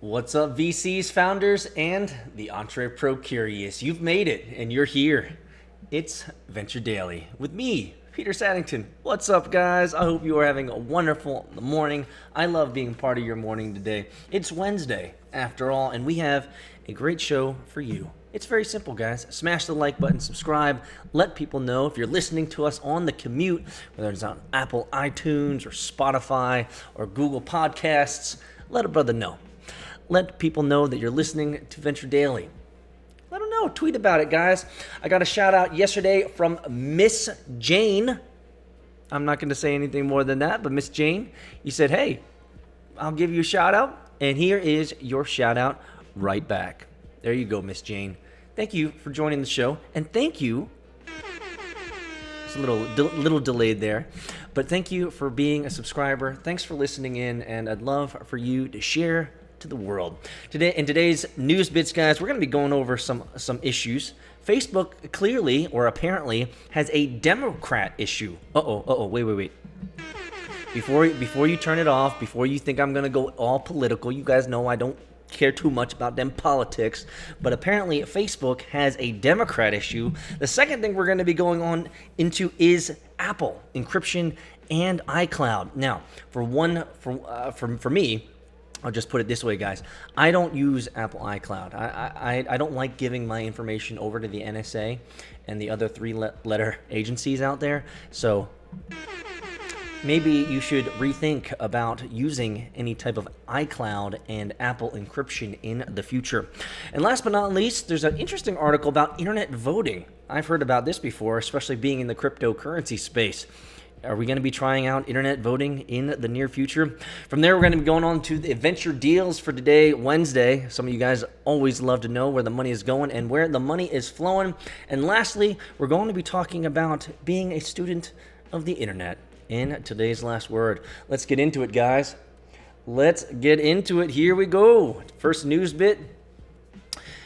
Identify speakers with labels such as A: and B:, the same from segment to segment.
A: What's up, VCs, founders, and the Entrepreneur Curious? You've made it, and you're here. It's Venture Daily with me, Peter Saddington. What's up, guys? I hope you are having a wonderful morning. I love being part of your morning today. It's Wednesday, after all, and we have a great show for you. It's very simple, guys. Smash the like button, subscribe, let people know if you're listening to us on the commute, whether it's on Apple iTunes or Spotify or Google Podcasts. Let a brother know. Let people know that you're listening to Venture Daily. Let them know. Tweet about it, guys. I got a shout out yesterday from Miss Jane. I'm not going to say anything more than that, but Miss Jane, you said, hey, I'll give you a shout out. And here is your shout out right back. There you go, Miss Jane. Thank you for joining the show. And thank you. It's a little delayed there. But thank you for being a subscriber. Thanks for listening in. And I'd love for you to share to the world. Today, in today's news bits, guys, we're going to be going over some issues. Facebook clearly, or apparently, has a Democrat issue. Wait. Before you turn it off, before you think I'm going to go all political, you guys know I don't care too much about them politics, but apparently Facebook has a Democrat issue. The second thing we're going to be going on into is Apple, encryption, and iCloud. Now, for me, I'll just put it this way, guys. I don't use Apple iCloud. I don't like giving my information over to the NSA and the other three-letter agencies out there. So maybe you should rethink about using any type of iCloud and Apple encryption in the future. And last but not least, there's an interesting article about internet voting. I've heard about this before, especially being in the cryptocurrency space. Are we going to be trying out internet voting in the near future? From there, we're going to be going on to the adventure deals for today, Wednesday. Some of you guys always love to know where the money is going and where the money is flowing. And lastly, we're going to be talking about being a student of the internet in today's last word. Let's get into it, guys. Let's get into it. Here we go. First news bit.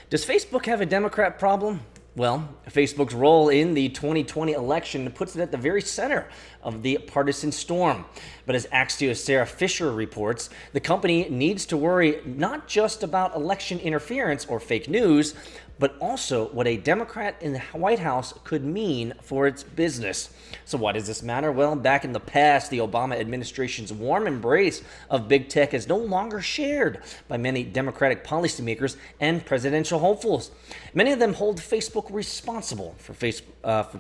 A: Does Facebook have a Democrat problem? Well, Facebook's role in the 2020 election puts it at the very center of the partisan storm. But as Axios' Sarah Fisher reports, the company needs to worry not just about election interference or fake news, but also what a Democrat in the White House could mean for its business. So why does this matter? Well, back in the past, the Obama administration's warm embrace of big tech is no longer shared by many Democratic policymakers and presidential hopefuls. Many of them hold Facebook responsible for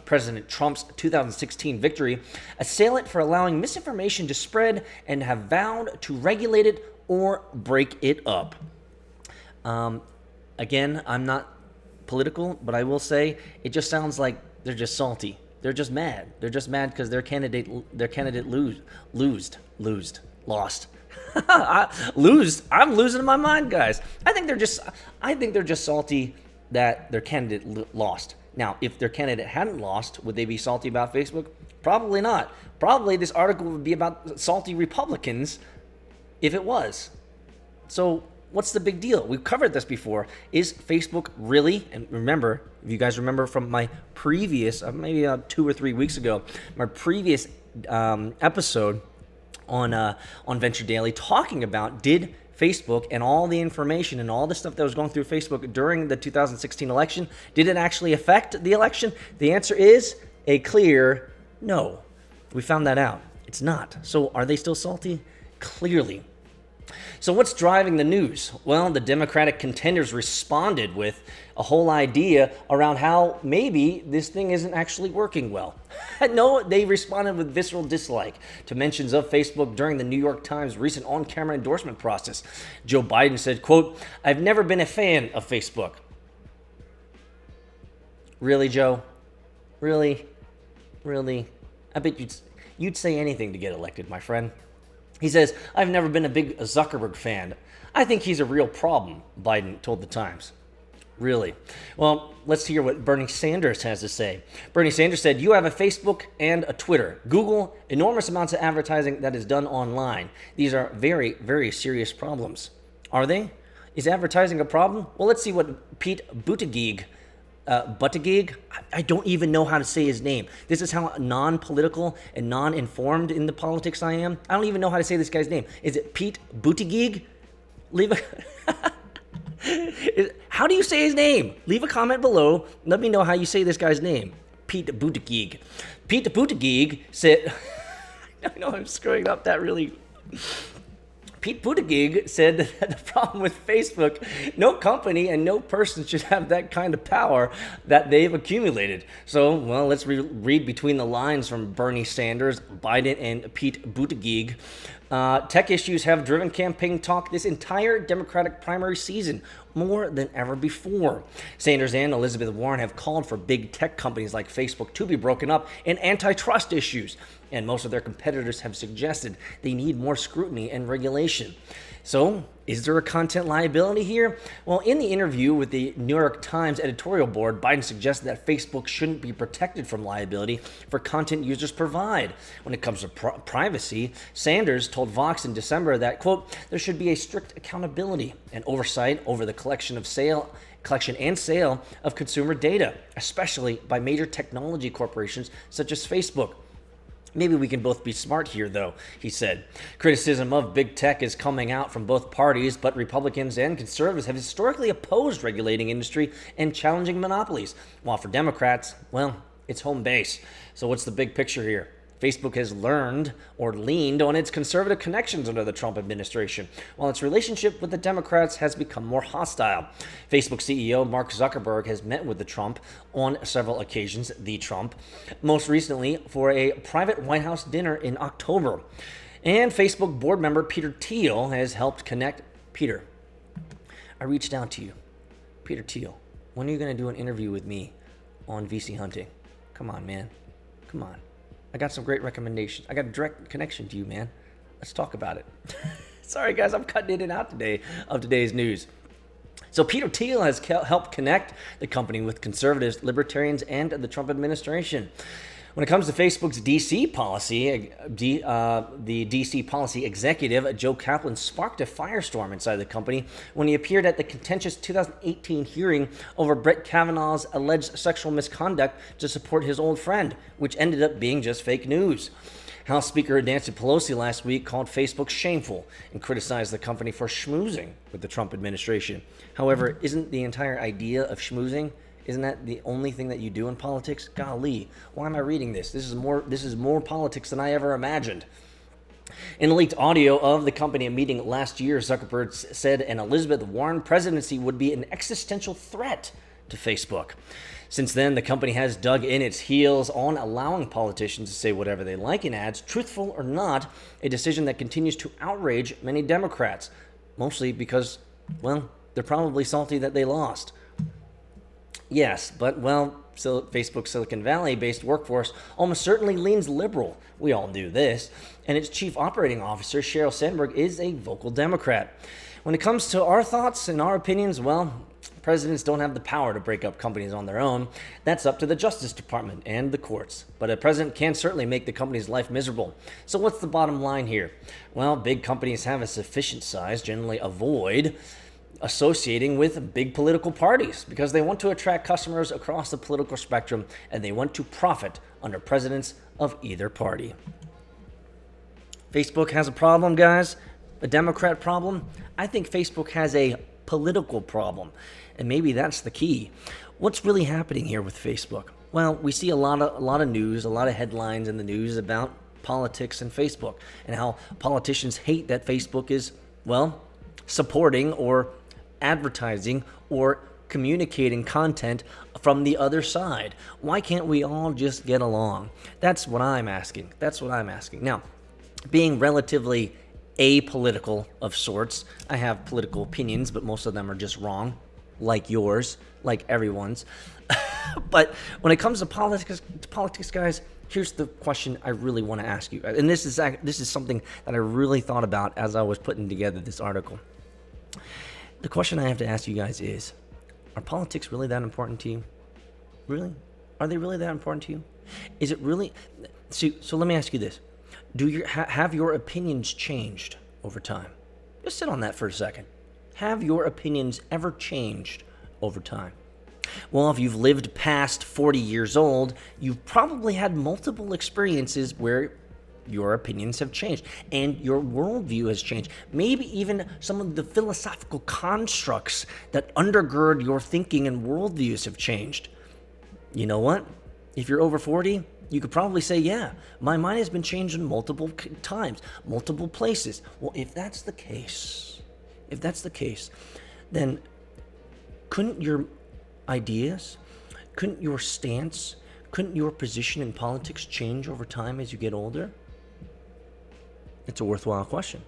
A: President Trump's 2016 victory, assail it for allowing misinformation to spread, and have vowed to regulate it or break it up. Again, I'm not political, but I will say it just sounds like they're just salty. They're just mad. They're just mad because their candidate lost. I'm losing my mind, guys. I think they're just salty that their candidate lost. Now, if their candidate hadn't lost, would they be salty about Facebook? Probably not. Probably this article would be about salty Republicans if it was. So what's the big deal? We've covered this before. Is Facebook really, and remember, if you guys remember from my previous, maybe 2 or 3 weeks ago, my previous episode on Venture Daily, talking about did Facebook and all the information and all the stuff that was going through Facebook during the 2016 election, did it actually affect the election? The answer is a clear no. We found that out. It's not. So are they still salty? Clearly. So what's driving the news? Well, the Democratic contenders responded with a whole idea around how maybe this thing isn't actually working well. No, they responded with visceral dislike to mentions of Facebook during the New York Times recent on-camera endorsement process. Joe Biden said, quote, "I've never been a fan of Facebook." Really, Joe? Really? I bet you'd say anything to get elected, my friend. He says, "I've never been a big Zuckerberg fan. I think he's a real problem," Biden told the Times. Really? Well, let's hear what Bernie Sanders has to say. Bernie Sanders said, "You have a Facebook and a Twitter. Google, enormous amounts of advertising that is done online. These are very, very serious problems." Are they? Is advertising a problem? Well, let's see what Pete Buttigieg, I don't even know how to say his name. This is how non-political and non-informed in the politics I am. I don't even know how to say this guy's name. Is it Pete Buttigieg? Leave a How do you say his name? Leave a comment below. Let me know how you say this guy's name. Pete Buttigieg. Pete Buttigieg said, I know I'm screwing up that really. Pete Buttigieg said that the problem with Facebook, no company and no person should have that kind of power that they've accumulated. So, well, let's read between the lines from Bernie Sanders, Biden, and Pete Buttigieg. Tech issues have driven campaign talk this entire Democratic primary season more than ever before. Sanders and Elizabeth Warren have called for big tech companies like Facebook to be broken up and antitrust issues. And most of their competitors have suggested they need more scrutiny and regulation. So, is there a content liability here? Well, in the interview with the New York Times editorial board, Biden suggested that Facebook shouldn't be protected from liability for content users provide. When it comes to privacy, Sanders told Vox in December that, quote, there should be a strict accountability and oversight over the collection and sale of consumer data, especially by major technology corporations such as Facebook. Maybe we can both be smart here, though, he said. Criticism of big tech is coming out from both parties, but Republicans and conservatives have historically opposed regulating industry and challenging monopolies. While for Democrats, well, it's home base. So what's the big picture here? Facebook has learned or leaned on its conservative connections under the Trump administration, while its relationship with the Democrats has become more hostile. Facebook CEO Mark Zuckerberg has met with the Trump on several occasions, most recently for a private White House dinner in October. And Facebook board member Peter Thiel has helped connect. Peter, I reached out to you. Peter Thiel, when are you going to do an interview with me on VC Hunting? Come on, man. Come on. I got some great recommendations. I got a direct connection to you, man. Let's talk about it. Sorry, guys, I'm cutting in and out today of today's news. So Peter Thiel has helped connect the company with conservatives, libertarians, and the Trump administration. When it comes to Facebook's DC policy, the DC policy executive, Joe Kaplan, sparked a firestorm inside the company when he appeared at the contentious 2018 hearing over Brett Kavanaugh's alleged sexual misconduct to support his old friend, which ended up being just fake news. House Speaker Nancy Pelosi last week called Facebook shameful and criticized the company for schmoozing with the Trump administration. However, isn't the entire idea of schmoozing, isn't that the only thing that you do in politics? Golly, why am I reading this? This is more politics than I ever imagined. In a leaked audio of the company meeting last year, Zuckerberg said an Elizabeth Warren presidency would be an existential threat to Facebook. Since then, the company has dug in its heels on allowing politicians to say whatever they like in ads, truthful or not, a decision that continues to outrage many Democrats, mostly because, well, they're probably salty that they lost. Yes, but, well, Facebook's Silicon Valley-based workforce almost certainly leans liberal. We all do this. And its chief operating officer, Sheryl Sandberg, is a vocal Democrat. When it comes to our thoughts and our opinions, well, presidents don't have the power to break up companies on their own. That's up to the Justice Department and the courts. But a president can certainly make the company's life miserable. So what's the bottom line here? Well, big companies have a sufficient size, generally avoid associating with big political parties because they want to attract customers across the political spectrum and they want to profit under presidents of either party. Facebook has a problem, guys, a Democrat problem. I think Facebook has a political problem, and maybe that's the key. What's really happening here with Facebook? Well, we see a lot of news, a lot of headlines in the news about politics and Facebook and how politicians hate that Facebook is, well, supporting or advertising or communicating content from the other side. Why can't we all just get along? That's what I'm asking. Now, being relatively apolitical of sorts, I have political opinions, but most of them are just wrong, like yours, like everyone's. But when it comes to politics, guys, here's the question I really want to ask you. And this is something that I really thought about as I was putting together this article. The question I have to ask you guys is, are politics really that important to you? Really? Are they really that important to you? Is it really? So let me ask you this. Have your opinions changed over time? Just sit on that for a second. Have your opinions ever changed over time? Well, if you've lived past 40 years old, you've probably had multiple experiences where your opinions have changed and your worldview has changed. Maybe even some of the philosophical constructs that undergird your thinking and worldviews have changed. You know what? If you're over 40, you could probably say, yeah, my mind has been changed in multiple times, multiple places. Well, if that's the case, then couldn't your ideas, couldn't your stance, couldn't your position in politics change over time as you get older? It's a worthwhile question.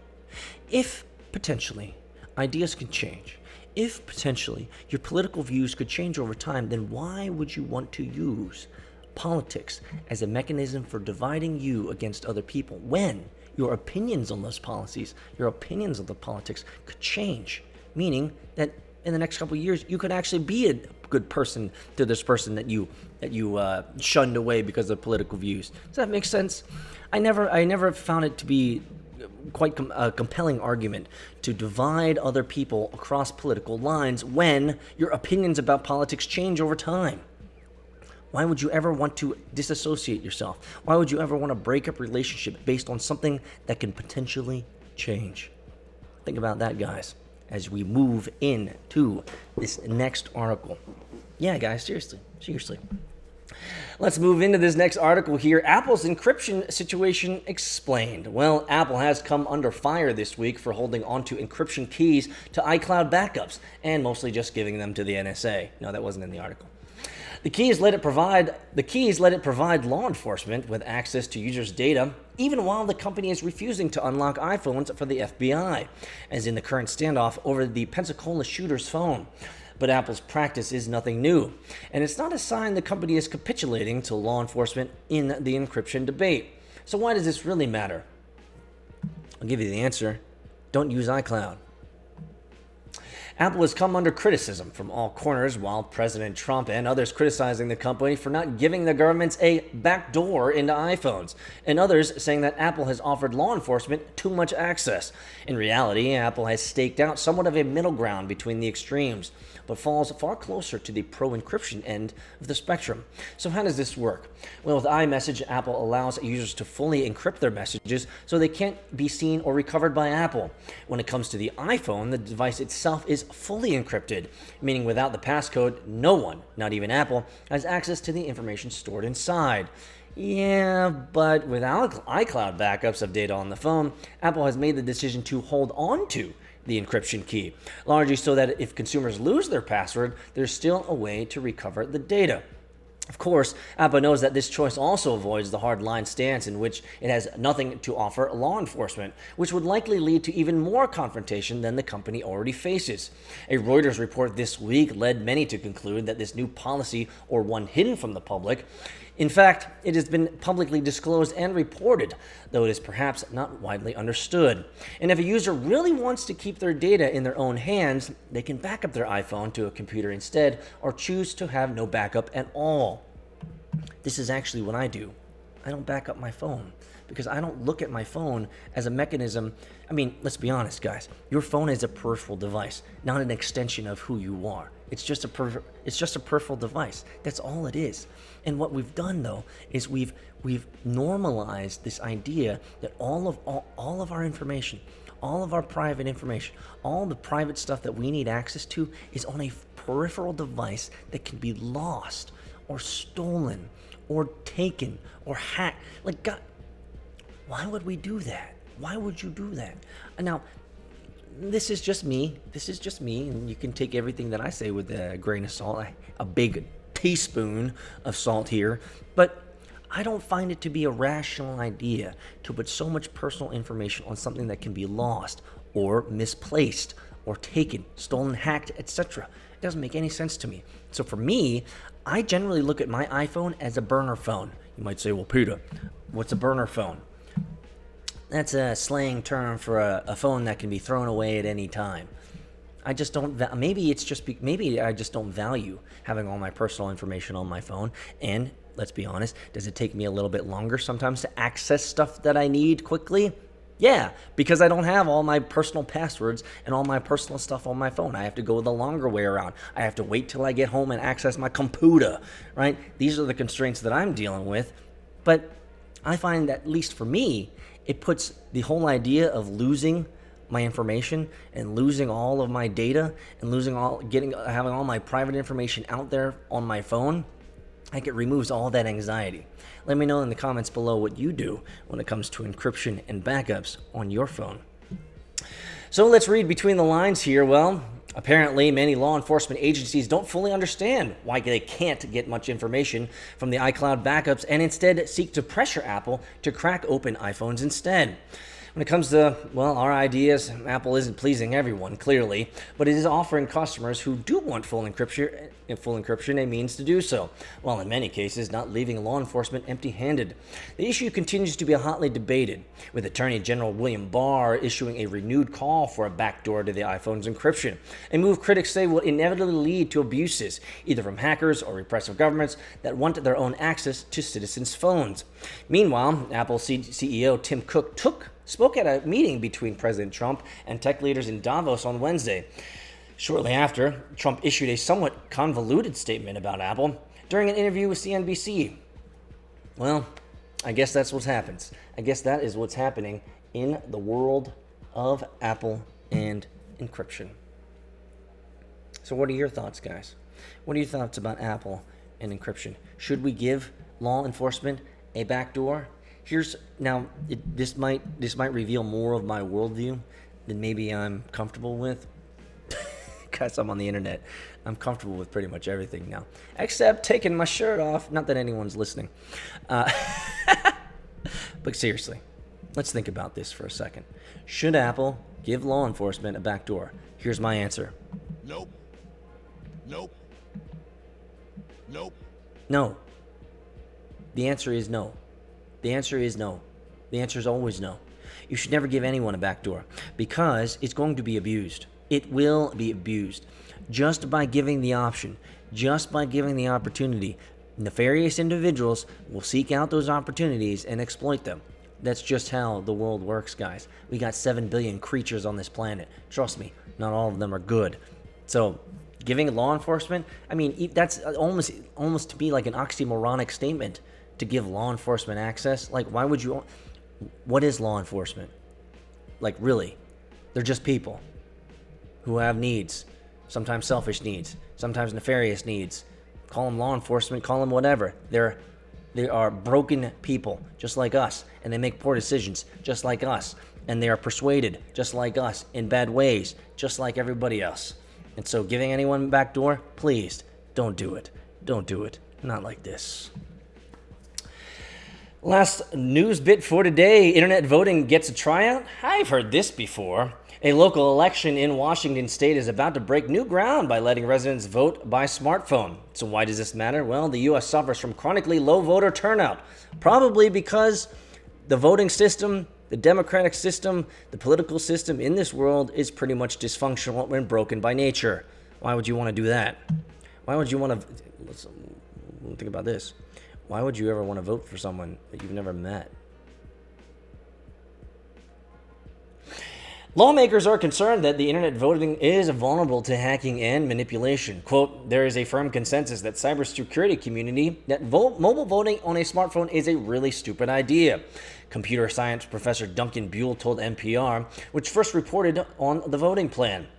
A: If potentially ideas can change, if potentially your political views could change over time, then why would you want to use politics as a mechanism for dividing you against other people when your opinions on those policies, your opinions of the politics could change? Meaning that in the next couple of years, you could actually be a good person to this person that you shunned away because of political views. Does that make sense? I never found it to be quite a compelling argument to divide other people across political lines when your opinions about politics change over time. Why would you ever want to disassociate yourself? Why would you ever want to break up a relationship based on something that can potentially change? Think about that, guys, as we move into this next article. Yeah, guys, seriously. Let's move into this next article here. Apple's encryption situation explained. Well, Apple has come under fire this week for holding onto encryption keys to iCloud backups and mostly just giving them to the NSA. No, that wasn't in the article. The keys let it provide law enforcement with access to users' data, even while the company is refusing to unlock iPhones for the FBI, as in the current standoff over the Pensacola shooter's phone. But Apple's practice is nothing new, and it's not a sign the company is capitulating to law enforcement in the encryption debate. So why does this really matter? I'll give you the answer. Don't use iCloud. Apple has come under criticism from all corners, while President Trump and others criticizing the company for not giving the government a backdoor into iPhones, and others saying that Apple has offered law enforcement too much access. In reality, Apple has staked out somewhat of a middle ground between the extremes, but falls far closer to the pro-encryption end of the spectrum. So how does this work? Well, with iMessage, Apple allows users to fully encrypt their messages so they can't be seen or recovered by Apple. When it comes to the iPhone, the device itself is fully encrypted, meaning without the passcode, no one, not even Apple, has access to the information stored inside. Yeah, but without iCloud backups of data on the phone, Apple has made the decision to hold on to the encryption key, largely so that if consumers lose their password, there's still a way to recover the data. Of course, Apple knows that this choice also avoids the hard-line stance in which it has nothing to offer law enforcement, which would likely lead to even more confrontation than the company already faces. A Reuters report this week led many to conclude that this new policy, or one hidden from the public, in fact, it has been publicly disclosed and reported, though it is perhaps not widely understood. And if a user really wants to keep their data in their own hands, they can back up their iPhone to a computer instead, or choose to have no backup at all. This is actually what I do. I don't back up my phone because I don't look at my phone as a mechanism. I mean, let's be honest, guys. Your phone is a peripheral device, not an extension of who you are. It's just a peripheral device. That's all it is. And what we've done, though, is we've normalized this idea that all of our information, all of our private information, all the private stuff that we need access to is on a peripheral device that can be lost or stolen or taken or hacked. Like, God, why would we do that? Why would you do that? Now, this is just me, and you can take everything that I say with a grain of salt, a big teaspoon of salt here, but I don't find it to be a rational idea to put so much personal information on something that can be lost or misplaced or taken, stolen, hacked, etc. It doesn't make any sense to me. So for me, I generally look at my iPhone as a burner phone. You might say, well, Peter, what's a burner phone? That's a slang term for a phone that can be thrown away at any time. I just don't. Maybe I just don't value having all my personal information on my phone. And let's be honest, does it take me a little bit longer sometimes to access stuff that I need quickly? Yeah, because I don't have all my personal passwords and all my personal stuff on my phone. I have to go the longer way around. I have to wait till I get home and access my computer, right? These are the constraints that I'm dealing with. But I find that, at least for me, it puts the whole idea of losing my information and losing all of my data and having all my private information out there on my phone, like it removes all that anxiety. Let me know in the comments below what you do when it comes to encryption and backups on your phone. So let's read between the lines here. Well, apparently many law enforcement agencies don't fully understand why they can't get much information from the iCloud backups and instead seek to pressure Apple to crack open iPhones instead. When it comes to, well, our ideas, Apple isn't pleasing everyone, clearly, but it is offering customers who do want full encryption a means to do so, while in many cases not leaving law enforcement empty-handed. The issue continues to be hotly debated, with Attorney General William Barr issuing a renewed call for a backdoor to the iPhone's encryption, a move critics say will inevitably lead to abuses, either from hackers or repressive governments that want their own access to citizens' phones. Meanwhile, Apple CEO Tim Cook spoke at a meeting between President Trump and tech leaders in Davos on Wednesday. Shortly after, Trump issued a somewhat convoluted statement about Apple during an interview with CNBC. Well, I guess that's what happens. I guess that is what's happening in the world of Apple and encryption. So what are your thoughts, guys? What are your thoughts about Apple and encryption? Should we give law enforcement a backdoor? This might reveal more of my worldview than maybe I'm comfortable with. Guys, I'm on the internet. I'm comfortable with pretty much everything now, except taking my shirt off. Not that anyone's listening. But seriously, let's think about this for a second. Should Apple give law enforcement a backdoor? Here's my answer.
B: Nope. Nope. Nope.
A: No. The answer is no. The answer is no. The answer is always no. You should never give anyone a backdoor because it's going to be abused. It will be abused. Just by giving the option, just by giving the opportunity, nefarious individuals will seek out those opportunities and exploit them. That's just how the world works, guys. We got 7 billion creatures on this planet. Trust me, not all of them are good. So, giving law enforcement, I mean, that's almost to be like an oxymoronic statement. To give law enforcement access? Like, why would you? What is law enforcement? Like, really? They're just people who have needs, sometimes selfish needs, sometimes nefarious needs. Call them law enforcement, call them whatever. They are broken people, just like us, and they make poor decisions, just like us, and they are persuaded, just like us, in bad ways, just like everybody else. And so, giving anyone a backdoor, please don't do it. Don't do it. Not like this. Last news bit for today, internet voting gets a tryout? I've heard this before. A local election in Washington state is about to break new ground by letting residents vote by smartphone. So why does this matter? Well, the U.S. suffers from chronically low voter turnout, probably because the voting system, the democratic system, the political system in this world is pretty much dysfunctional and broken by nature. Why would you want to do that? Why would you want to... Let's think about this. Why would you ever want to vote for someone that you've never met? Lawmakers are concerned that the internet voting is vulnerable to hacking and manipulation. Quote, there is a firm consensus that cybersecurity community that mobile voting on a smartphone is a really stupid idea. Computer science professor Duncan Buell told NPR, which first reported on the voting plan.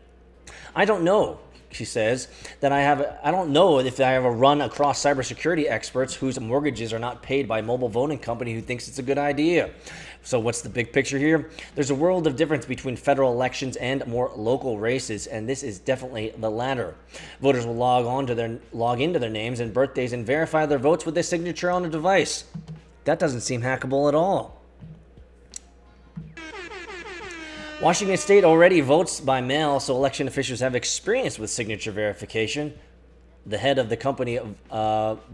A: I don't know, she says, I don't know if I ever run across cybersecurity experts whose mortgages are not paid by a mobile voting company who thinks it's a good idea. So what's the big picture here? There's a world of difference between federal elections and more local races, and this is definitely the latter. Voters will log into their names and birthdays and verify their votes with a signature on a device. That doesn't seem hackable at all. Washington State already votes by mail, so election officials have experience with signature verification. The head of the company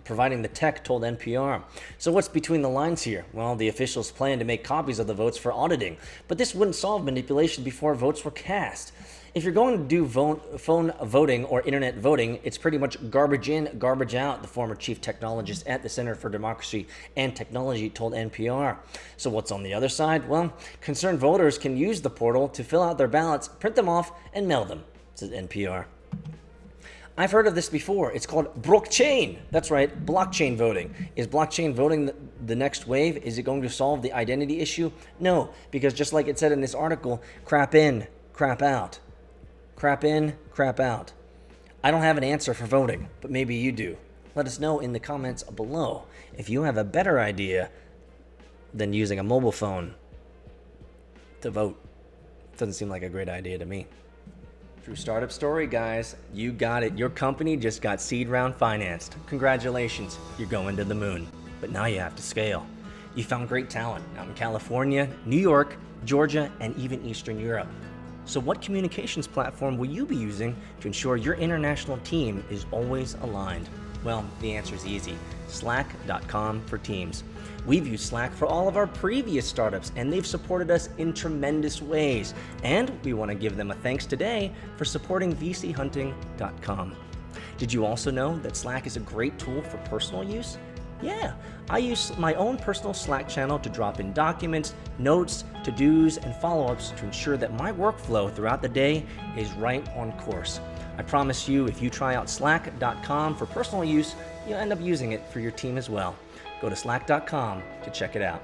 A: providing the tech told NPR. So what's between the lines here? Well, the officials plan to make copies of the votes for auditing, but this wouldn't solve manipulation before votes were cast. If you're going to do phone voting or internet voting, it's pretty much garbage in, garbage out, the former chief technologist at the Center for Democracy and Technology told NPR. So what's on the other side? Well, concerned voters can use the portal to fill out their ballots, print them off, and mail them, says NPR. I've heard of this before. It's called blockchain. That's right, blockchain voting. Is blockchain voting the next wave? Is it going to solve the identity issue? No, because just like it said in this article, crap in, crap out. Crap in, crap out. I don't have an answer for voting, but maybe you do. Let us know in the comments below if you have a better idea than using a mobile phone to vote. Doesn't seem like a great idea to me. True startup story, guys. You got it. Your company just got seed round financed. Congratulations. You're going to the moon. But now you have to scale. You found great talent out in California, New York, Georgia, and even Eastern Europe. So what communications platform will you be using to ensure your international team is always aligned? Well, the answer is easy. Slack.com for Teams. We've used Slack for all of our previous startups, and they've supported us in tremendous ways. And we want to give them a thanks today for supporting vchunting.com. Did you also know that Slack is a great tool for personal use? Yeah, I use my own personal Slack channel to drop in documents, notes, to-dos, and follow-ups to ensure that my workflow throughout the day is right on course. I promise you, if you try out slack.com for personal use, you'll end up using it for your team as well. Go to slack.com to check it out.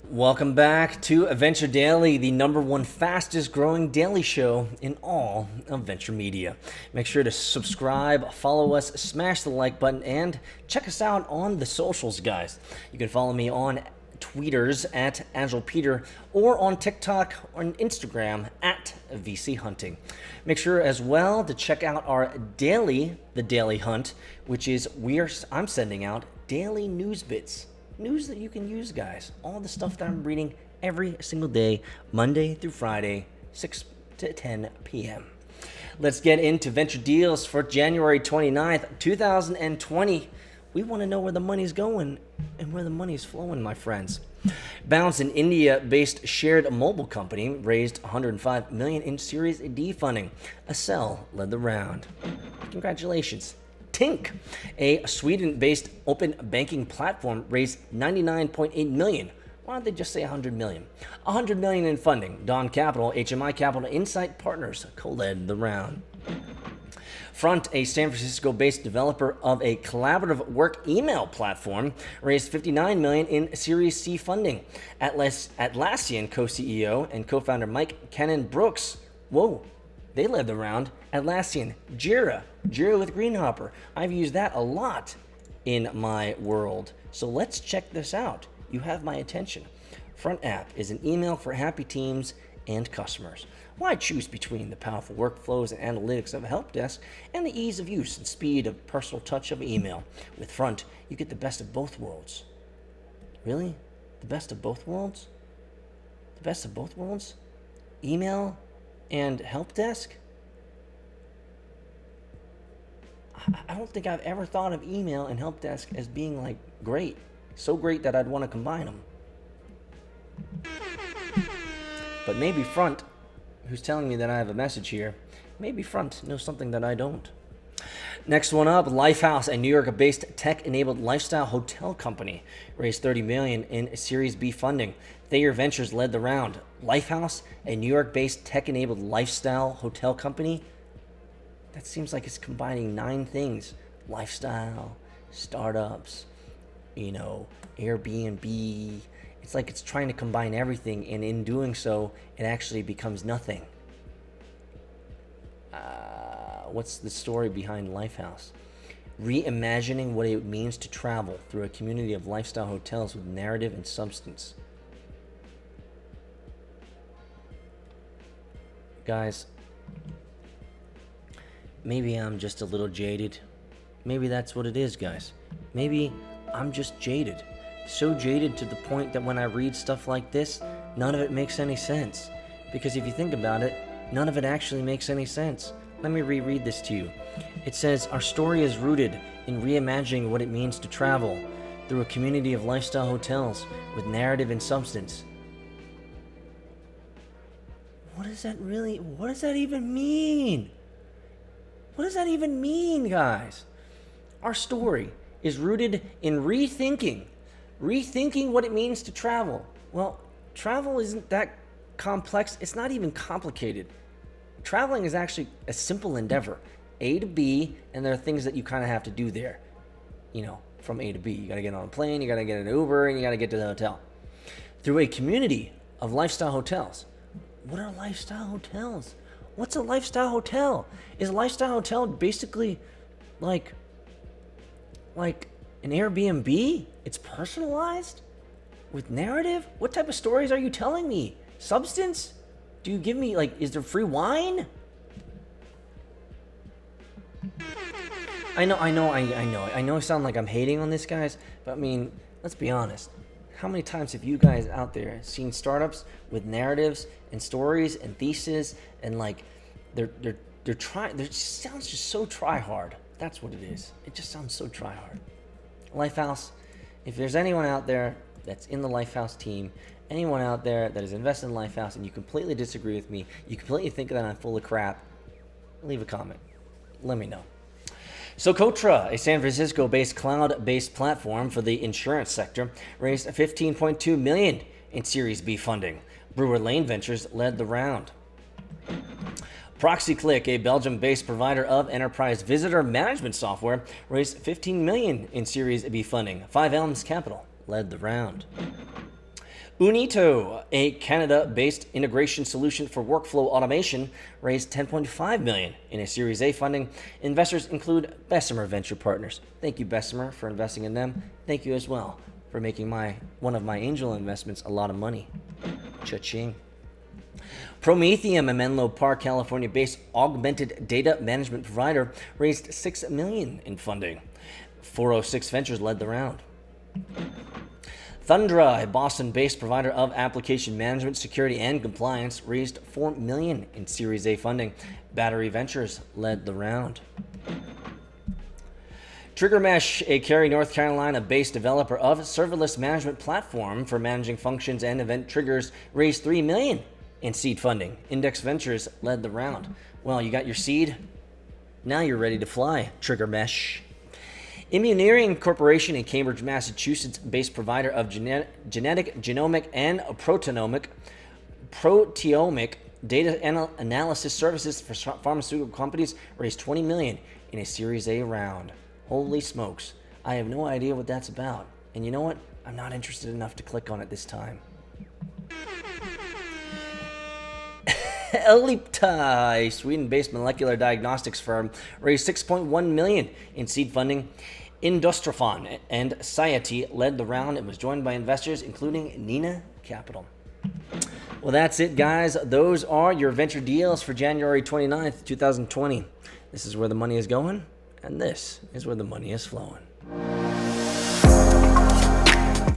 A: Welcome back to Venture Daily, the #1 fastest growing daily show in all of venture media. Make sure to subscribe, follow us, smash the like button, and check us out on the socials, guys. You can follow me on tweeters at AgilePeter or on TikTok or on Instagram at VC Hunting. Make sure as well to check out our daily, The Daily Hunt, which is I'm sending out daily news bits. News that you can use, guys. All the stuff that I'm reading every single day, Monday through Friday, 6 to 10 p.m. Let's get into venture deals for January 29th, 2020. We want to know where the money's going and where the money's flowing, my friends. Bounce, an India-based shared mobile company, raised $105 million in Series D funding. Accel led the round. Congratulations. Tink, a Sweden-based open banking platform, raised $99.8 million. Why don't they just say $100 million? $100 million in funding. Dawn Capital, HMI Capital, Insight Partners co-led the round. Front, a San Francisco-based developer of a collaborative work email platform, raised $59 million in Series C funding. Atlassian co-CEO and co-founder Mike Cannon-Brookes, they led the round. Atlassian, Jira with Greenhopper. I've used that a lot in my world. So let's check this out. You have my attention. Front App is an email for happy teams and customers. Why choose between the powerful workflows and analytics of a help desk and the ease of use and speed of personal touch of email? With Front, you get the best of both worlds. Really? The best of both worlds? The best of both worlds? Email and help desk? I don't think I've ever thought of email and help desk as being like great. So great that I'd want to combine them. But maybe Front, who's telling me that I have a message here, maybe Front knows something that I don't. Next one up, Lifehouse, a New York-based tech-enabled lifestyle hotel company, raised $30 million in Series B funding. Thayer Ventures led the round. Lifehouse, a New York-based tech-enabled lifestyle hotel company. That seems like it's combining 9 things: lifestyle, startups, Airbnb. It's like it's trying to combine everything, and in doing so, it actually becomes nothing. What's the story behind Lifehouse? Reimagining what it means to travel through a community of lifestyle hotels with narrative and substance. Guys, maybe I'm just a little jaded. Maybe that's what it is, guys. Maybe I'm just jaded. So jaded to the point that when I read stuff like this, none of it makes any sense. Because if you think about it, none of it actually makes any sense. Let me reread this to you. It says, our story is rooted in reimagining what it means to travel through a community of lifestyle hotels with narrative and substance. What does that even mean? What does that even mean, guys? Our story is rooted in rethinking what it means to travel. Well, travel isn't that complex. It's not even complicated. traveling is actually a simple endeavor. A to B, and there are things that you kind of have to do there. From A to B. You got to get on a plane, you got to get an Uber, and you got to get to the hotel. Through a community of lifestyle hotels. What are lifestyle hotels? What's a lifestyle hotel? Is a lifestyle hotel basically like an Airbnb? It's personalized? With narrative? What type of stories are you telling me? Substance? Do you give me, is there free wine? I know I sound like I'm hating on this, guys, but I mean, let's be honest. How many times have you guys out there seen startups with narratives and stories and theses and they're trying, it sounds just so try hard. That's what it is. It just sounds so try hard. Lifehouse, if there's anyone out there that's in the Lifehouse team, anyone out there that is invested in Lifehouse and you completely disagree with me, you completely think that I'm full of crap, leave a comment. Let me know. Socotra, a San Francisco-based cloud-based platform for the insurance sector, raised $15.2 million in Series B funding. Brewer Lane Ventures led the round. ProxyClick, a Belgium-based provider of enterprise visitor management software, raised $15 million in Series B funding. Five Elms Capital led the round. Unito, a Canada-based integration solution for workflow automation, raised $10.5 million in a Series A funding. Investors include Bessemer Venture Partners. Thank you, Bessemer, for investing in them. Thank you as well for making one of my angel investments a lot of money. Cha-ching. Prometheum, a Menlo Park, California-based augmented data management provider, raised $6 million in funding. 406 Ventures led the round. Thundra, a Boston-based provider of application management, security, and compliance, raised $4 million in Series A funding. Battery Ventures led the round. TriggerMesh, a Cary, North Carolina-based developer of serverless management platform for managing functions and event triggers, raised $3 million in seed funding. Index Ventures led the round. Well, you got your seed. Now you're ready to fly, TriggerMesh. Immuneering Corporation, a Cambridge, Massachusetts-based provider of genetic, genomic, and proteomic data analysis services for pharmaceutical companies, raised $20 million in a Series A round. Holy smokes. I have no idea what that's about. And you know what? I'm not interested enough to click on it this time. Ellipta, a Sweden-based molecular diagnostics firm, raised $6.1 million in seed funding. Industrifon and Sciety led the round and was joined by investors including Nina Capital. Well, that's it, guys. Those are your venture deals for January 29th, 2020. This is where the money is going, and this is where the money is flowing.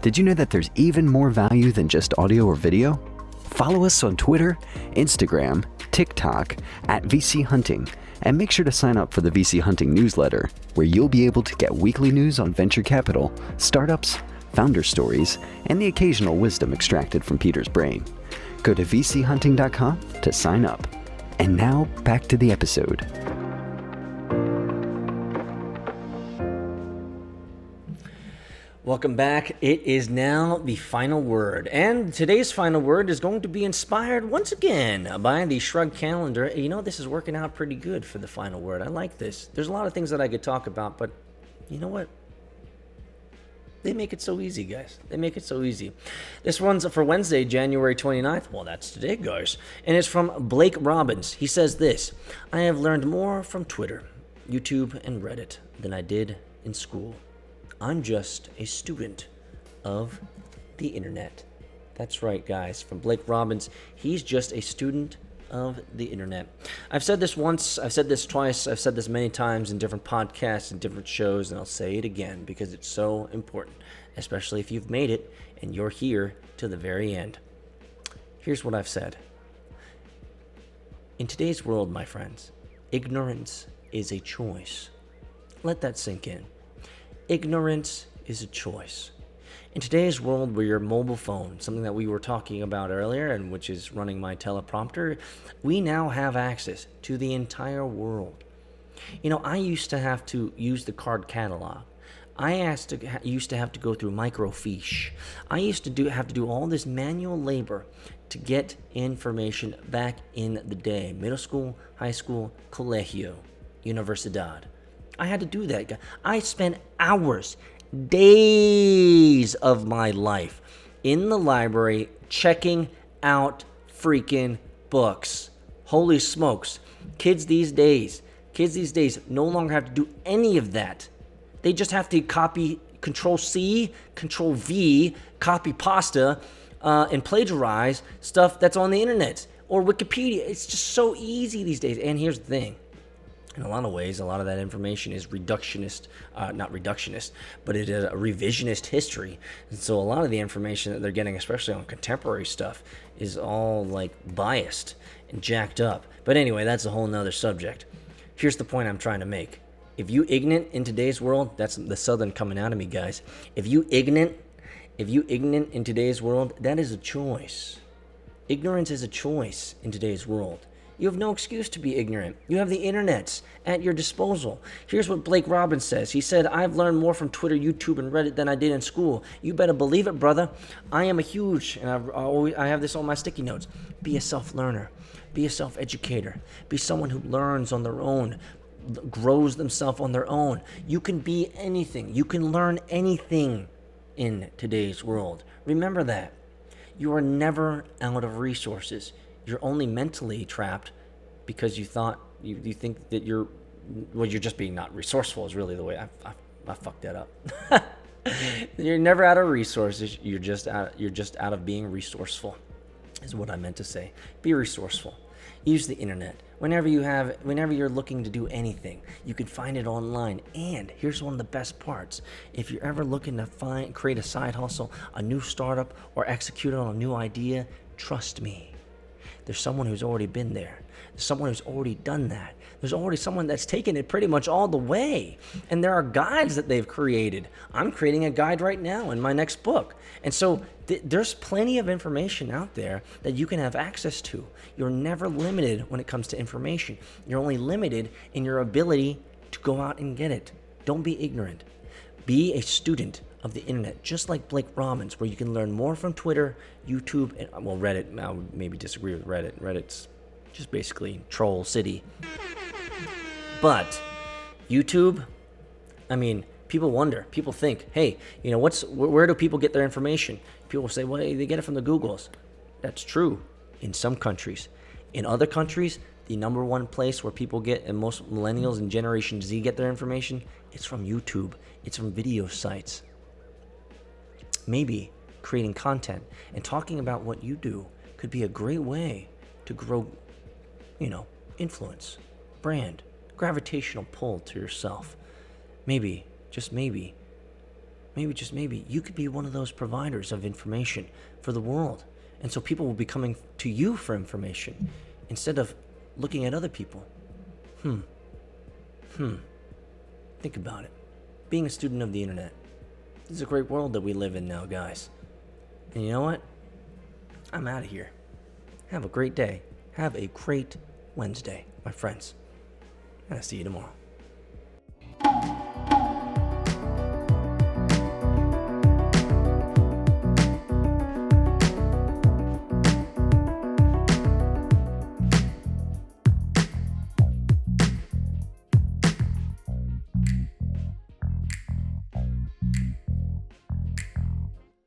C: Did you know that there's even more value than just audio or video? Follow us on Twitter, Instagram, TikTok at VC Hunting, and make sure to sign up for the VC Hunting newsletter, where you'll be able to get weekly news on venture capital, startups, founder stories, and the occasional wisdom extracted from Peter's brain. Go to vchunting.com to sign up. And now, back to the episode.
A: Welcome back. It is now the final word, and today's final word is going to be inspired once again by the Shrug calendar. You know, this is working out pretty good for the final word. I like this. There's a lot of things that I could talk about, but you know what? They make it so easy, guys. They make it so easy. This one's for Wednesday, January 29th. Well, that's today, guys. And it's from Blake Robbins. He says this: I have learned more from Twitter, YouTube, and Reddit than I did in school. I'm just a student of the internet. That's right, guys. From Blake Robbins, he's just a student of the internet. I've said this once, I've said this twice, I've said this many times in different podcasts and different shows, and I'll say it again because it's so important, especially if you've made it and you're here to the very end. Here's what I've said. In today's world, my friends, ignorance is a choice. Let that sink in. Ignorance is a choice. In today's world where your mobile phone, something that we were talking about earlier and which is running my teleprompter, we now have access to the entire world. You know, I used to have to use the card catalog. used to have to go through microfiche. I used to have to do all this manual labor to get information back in the day. Middle school, high school, colegio, universidad. I had to do that. I spent hours, days of my life in the library checking out freaking books. Holy smokes. Kids these days no longer have to do any of that. They just have to copy Control-C, Control-V, copy pasta, and plagiarize stuff that's on the internet or Wikipedia. It's just so easy these days. And here's the thing. In a lot of ways, a lot of that information is reductionist, not reductionist, but it is a revisionist history. And so a lot of the information that they're getting, especially on contemporary stuff, is all like biased and jacked up. But anyway, that's a whole nother subject. Here's the point I'm trying to make. If you ignorant in today's world, that's the Southern coming out of me, guys. If you ignorant in today's world, that is a choice. Ignorance is a choice in today's world. You have no excuse to be ignorant. You have the internet at your disposal. Here's what Blake Robbins says. He said, I've learned more from Twitter, YouTube, and Reddit than I did in school. You better believe it, brother. I am a huge, and I have this on my sticky notes, be a self-learner. Be a self-educator. Be someone who learns on their own, grows themselves on their own. You can be anything. You can learn anything in today's world. Remember that. You are never out of resources. You're only mentally trapped because you think that you're just being not resourceful is really the way I fucked that up. You're never out of resources. You're just out of being resourceful is what I meant to say. Be resourceful. Use the internet. Whenever you're looking to do anything, you can find it online. And here's one of the best parts. If you're ever looking to create a side hustle, a new startup, or execute on a new idea, trust me. There's someone who's already been there. There's someone who's already done that. There's already someone that's taken it pretty much all the way. And there are guides that they've created. I'm creating a guide right now in my next book. And so there's plenty of information out there that you can have access to. You're never limited when it comes to information. You're only limited in your ability to go out and get it. Don't be ignorant. Be a student of the internet, just like Blake Robbins, where you can learn more from Twitter, YouTube, and Reddit. I would maybe disagree with Reddit. Reddit's just basically troll city. But YouTube, I mean, people wonder, people think, hey, where do people get their information? People say, well, they get it from the Googles. That's true in some countries. In other countries, the number one place where people get, and most millennials and Generation Z get their information, it's from YouTube. It's from video sites. Maybe creating content and talking about what you do could be a great way to grow, influence, brand, gravitational pull to yourself. Maybe, just maybe, you could be one of those providers of information for the world. And so people will be coming to you for information instead of looking at other people. Think about it. Being a student of the internet. This is a great world that we live in now, guys. And you know what? I'm out of here. Have a great day. Have a great Wednesday, my friends. And I'll see you tomorrow.